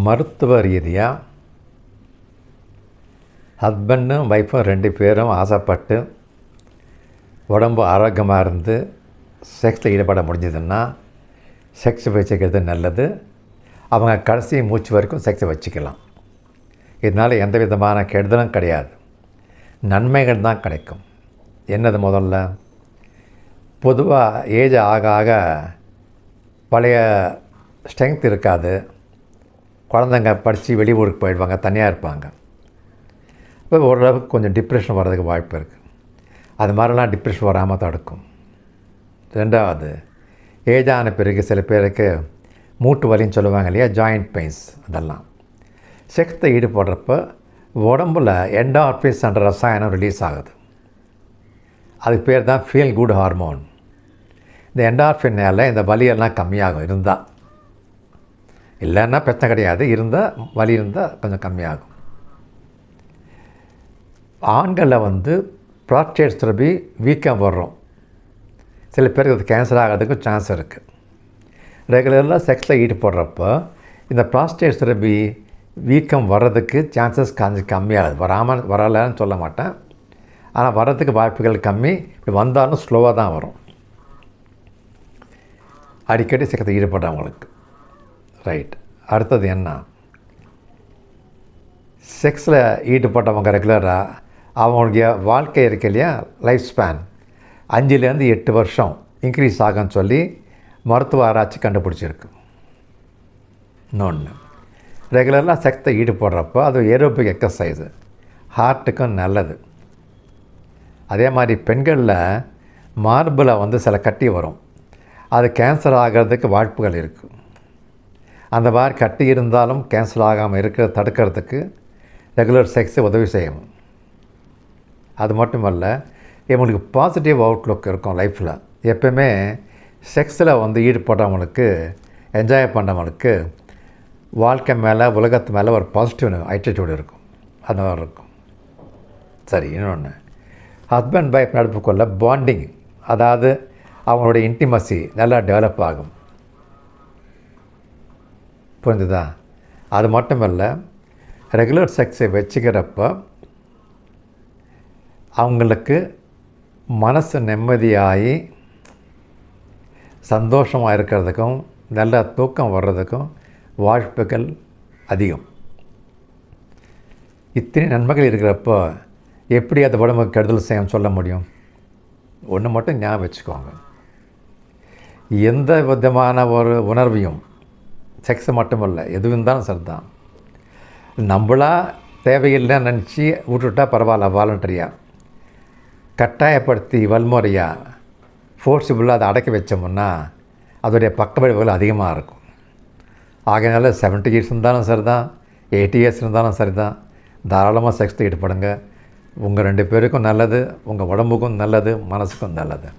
மருத்துவ ரீதியாக ஹஸ்பண்டும் ஒய்ஃபும் 2 பேரும் ஆசைப்பட்டு உடம்பு ஆரோக்கியமாக இருந்து செக்ஸில் ஈடுபட முடிஞ்சதுன்னா செக்ஸ் வச்சுக்கிறது நல்லது. அவங்க கடைசி மூச்சு வரைக்கும் செக்ஸை வச்சுக்கலாம். இதனால் எந்த விதமான கெடுதலும் கிடையாது, நன்மைகள் தான் கிடைக்கும். என்னது முதல்ல, பொதுவாக ஏஜ் ஆக ஆக பழைய ஸ்ட்ரென்த் இருக்காது. குழந்தைங்க படித்து வெளியூருக்கு போயிடுவாங்க, தனியாக இருப்பாங்க. இப்போ ஓரளவுக்கு கொஞ்சம் டிப்ரெஷன் வர்றதுக்கு வாய்ப்பு இருக்குது. அது மாதிரிலாம் டிப்ரெஷன் வராமல் தடுக்கும். 2வது, ஏஜ் ஆன பிறகு சில பேருக்கு மூட்டு வலின்னு சொல்லுவாங்க இல்லையா, ஜாயிண்ட் பெயின்ஸ், அதெல்லாம் செக்ஸில் ஈடுபடுறப்ப உடம்பில் என்டார்ஃபின்ஸ் என்ற ரசாயனம் ரிலீஸ் ஆகுது. அதுக்கு பேர் தான் ஃபீல் குட் ஹார்மோன். இந்த என்டார்ஃபினால் இந்த வலியெல்லாம் கம்மியாகும். இருந்தால், இல்லைன்னா பிரச்சனை கிடையாது, இருந்தால் வலி இருந்தால் கொஞ்சம் கம்மியாகும். ஆண்களில் ப்ராஸ்டேட் சுரப்பி வீக்கம் வர்றோம். சில பேருக்கு அது கேன்சர் ஆகிறதுக்கும் சான்ஸ் இருக்குது. ரெகுலராக செக்ஸில் ஈடுபடுறப்போ இந்த ப்ராஸ்டேட் சுரப்பி வீக்கம் வர்றதுக்கு சான்சஸ் கொஞ்சம் கம்மியாகுது. வரலைன்னு சொல்ல மாட்டேன், ஆனால் வர்றதுக்கு வாய்ப்புகள் கம்மி. இப்படி வந்தாலும் ஸ்லோவாக தான் வரும். அடிக்கடி செக்ஸில் ஈடுபடுறவங்களுக்கு. ரைட். அடுத்தது என்ன, செக்ஸில் ஈடுபட்டவங்க ரெகுலராக அவங்களுடைய வாழ்க்கை இருக்கு இல்லையா, லைஃப் ஸ்பேன் 5லேருந்து 8 வருஷம் இன்க்ரீஸ் ஆகும்னு சொல்லி மருத்துவ ஆராய்ச்சி கண்டுபிடிச்சிருக்கு. இன்னொன்று, ரெகுலராக செக்ஸில் ஈடுபடுறப்போ அது ஏரோபிக் எக்ஸசைஸு, ஹார்ட்டுக்கும் நல்லது. அதே மாதிரி பெண்களில் மார்பில் சில கட்டி வரும், அது கேன்சர் ஆகிறதுக்கு வாய்ப்புகள் இருக்குது. அந்த மாதிரி கட்டி இருந்தாலும் கேன்சர் ஆகாமல் தடுக்கிறதுக்கு ரெகுலர் செக்ஸு உதவி செய்யும். அது மட்டுமல்ல, இவங்களுக்கு பாசிட்டிவ் அவுட்லுக் இருக்கும் லைஃப்பில். எப்போயுமே செக்ஸில் ஈடுபடுறவங்களுக்கு, என்ஜாய் பண்ணுறவங்களுக்கு வாழ்க்கை மேலே, உலகத்து மேலே ஒரு பாசிட்டிவ் ஆட்டிடியூட் இருக்கும். அந்த மாதிரி இருக்கும். சரி. இன்னொன்று, ஹஸ்பண்ட் ஒய்ஃப் நடுப்புக்குள்ள பாண்டிங், அதாவது அவங்களுடைய இன்டிமசி நல்லா டெவலப் ஆகும். புரிஞ்சுதா? அது மட்டுமல்ல, ரெகுலர் செக்ஸை வச்சுக்கிறப்போ அவங்களுக்கு மனசு நிம்மதியாகி சந்தோஷமாக இருக்கிறதுக்கும் நல்ல தூக்கம் வர்றதுக்கும் வாய்ப்புகள் அதிகம். இத்தனை நன்மைகள் இருக்கிறப்போ எப்படி அது உடம்புக்கு கெடுதல் செய்யும் சொல்ல முடியும்? ஒன்று மட்டும் ஞாபகம் வச்சுக்கோங்க, எந்த விதமான ஒரு உணர்வையும், செக்ஸ் மட்டுமல்ல எது இருந்தாலும் சரிதான், நம்மளா தேவையில்லைன்னு நினச்சி விட்டுட்டா பரவாயில்ல, வாலண்டரியாக கட்டாயப்படுத்தி வன்முறையாக ஃபோர்ஸிபுல்லாக அதை அடக்கி வச்சோம்னா அதோடைய பக்க விளைவுகள் அதிகமாக இருக்கும். ஆகையினால 70 இயர்ஸ் இருந்தாலும் சரி தான், 80 இயர்ஸ் இருந்தாலும் சரி தான், தாராளமாக செக்ஸில் ஈடுபடுங்க. உங்கள் 2 பேருக்கும் நல்லது, உங்கள் உடம்புக்கும் நல்லது, மனசுக்கும் நல்லது.